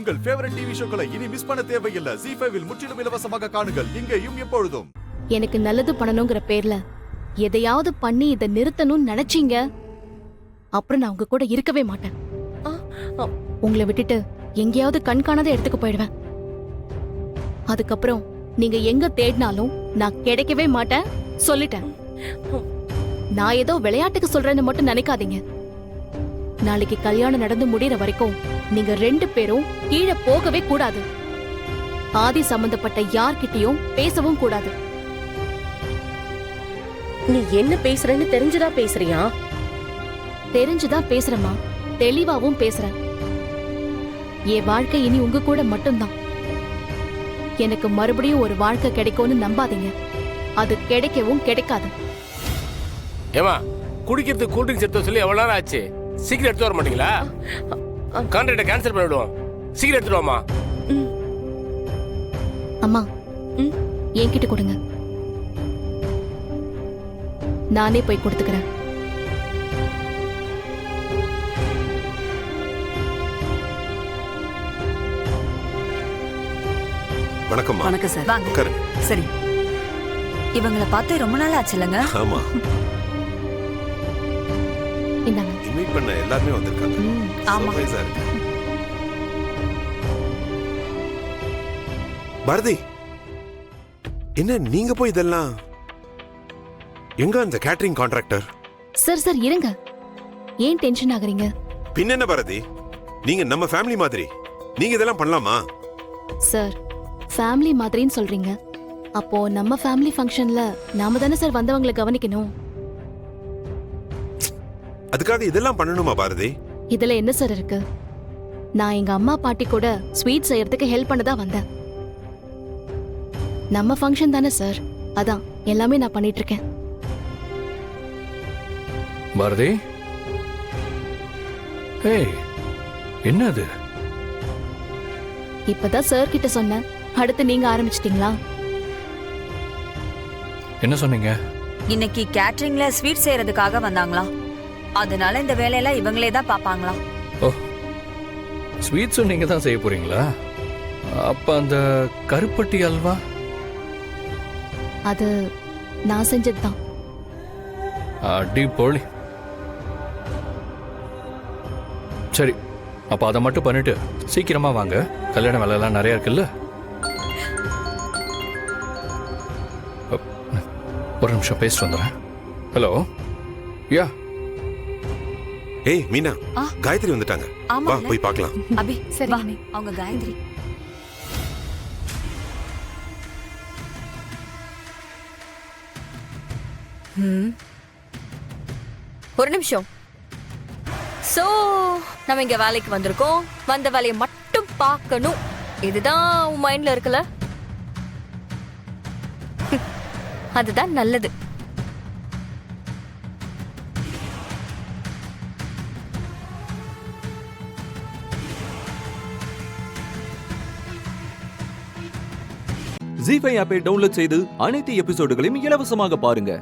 உங்கள் favourite TV ஷோக்களை இனி miss பண்ண தேவையில்லை. ZEE5 இல் முற்றிலும் இலவசமாக காணுங்கள். இங்கேயும் எப்பொழுதும். எனக்கு நல்லது பண்ணணுங்கிற பேர்ல எதையாவது பண்ணி இதை நிறுத்தணும்னு நினைச்சீங்க, அப்புறம் நான் உங்க கூட இருக்கவே மாட்டேன். உங்களை விட்டுட்டு எங்கேயாவது கண்காணாத இடத்துக்கு போயிடுவேன். அதுக்கப்புறம் நீங்க எங்க தேடினாலும் நான் கிடைக்கவே மாட்டேன் சொல்லிட்டேன். நான் ஏதோ விளையாட்டுக்கு சொல்றேன்னு மட்டும் நினைக்காதீங்க. நாளைக்கு கல்யாணம் நடந்து முடியற வரைக்கும் நீங்க 2 பேரும் கீழே போகவே கூடாது. ஆதி சம்பந்தப்பட்ட யார்கிட்டயும் பேசவும் கூடாது. நீ என்ன பேசுறன்னு தெரிஞ்சுதா பேசுறியா? தெரிஞ்சுதான் பேசுறேம்மா, தெளிவாவும் பேசுறேன். என் வாழ்க்கை இனி உங்க கூட மட்டும்தான். எனக்கு மறுபடியும் ஒரு வாழ்க்கை கிடைக்கும்னு நம்பாதீங்க. அது கிடைக்கவும் கிடைக்காது. ஏமா குடிக்கிறதுக்கு கூல் ட்ரிங்க்ஸ் எடுத்து சொல்லி எவ்வளவு நேரம் ஆச்சு? சீக்கிரம் எடுத்து வர மாட்டீங்களா? கான்ட்ராக்டை கேன்சல் பண்ணிடுவோம். சீக்கிரம் எடுத்துட்டு வாமா. அம்மா என்கிட்ட கொடுங்க, நானே போய் கொடுத்துக்கிறேன். வணக்கம். வணக்கம் சார். வாங்க. உட்காருங்க. சரி, இவங்கள பார்த்து ரொம்ப நாள் ஆச்சுலங்க. ஆமா, இந்தாங்க. இன்வைட் பண்ண எல்லாருமே வந்திருக்காங்க. ஆமா. சர்ப்ரைஸா இருக்கு. பாரதி, என்ன நீங்க போய் இதெல்லாம்? எங்க அந்த கேட்டரிங் கான்ட்ராக்டர்? சார் சார் இருங்க, ஏன் டென்ஷன் ஆகுறீங்க? பின்ன என்ன பாரதி, நீங்க நம்ம ஃபேமிலி மாதிரி, நீங்க இதெல்லாம் பண்ணலாமா? சார் ஃபேமிலி மாதிரின்னு சொல்றீங்க, அப்போ நம்ம ஃபேமிலி ஃபங்க்ஷன்ல நாம தானே சார் வந்தவங்களை கவனிக்கணும். அதுக்காக இதெல்லாம் பண்ணணுமா பாரதி? இதுல என்ன சார் இருக்கு? நான் எங்க அம்மா பாட்டி கூட ஸ்வீட் செய்யறதுக்கு ஹெல்ப் பண்ணதா வந்தேன். நம்ம ஃபங்க்ஷன் தானே சார், அதான் எல்லாமே நான் பண்ணிட்டு இருக்கேன். பாரதி, ஏய் என்னது? இப்பதான் சார் கிட்ட சொன்னேன், அடுத்து நீங்க ஆரம்பிச்சிட்டீங்களா? என்ன சொன்னீங்க? இன்னைக்கு கேட்டரிங்ல ஸ்வீட் செய்யறதுக்காக வந்தாங்களா, அதனால இந்த வேலையெல்லாம் இவங்களே தான் பாப்பாங்களா. ஓ, ஸ்வீட்ஸும் நீங்க தான் செய்ய போறீங்களா? அப்ப அந்த கருப்பட்டி அல்வா? அது நான் செஞ்சதுதான். அடி போலி. சரி, அப்ப அதை மட்டும் பண்ணிட்டு சீக்கிரமா வாங்க, கல்யாண வேலை எல்லாம் நிறைய இருக்குல்ல. ஒரு நிமிஷம் பேசிட்டு வந்துடுறேன். ஹலோ, யா. ஏய் மீனா, காயத்ரி வந்துட்டாங்க. வா போய் பார்க்கலாம். அபி சரி, அவங்க காயத்ரி. ஒரு நிமிஷம். சோ நம்ம இங்க வேலைக்கு வந்திருக்கோம், வந்த வேலையை மட்டும் பார்க்கணும், இதுதான் உன் மைண்ட்ல இருக்குல்ல? அதுதான் நல்லது. ZEE5 ஆப்பை டவுன்லோட் செய்து அனைத்து எபிசோடுகளையும் இலவசமாக பாருங்க.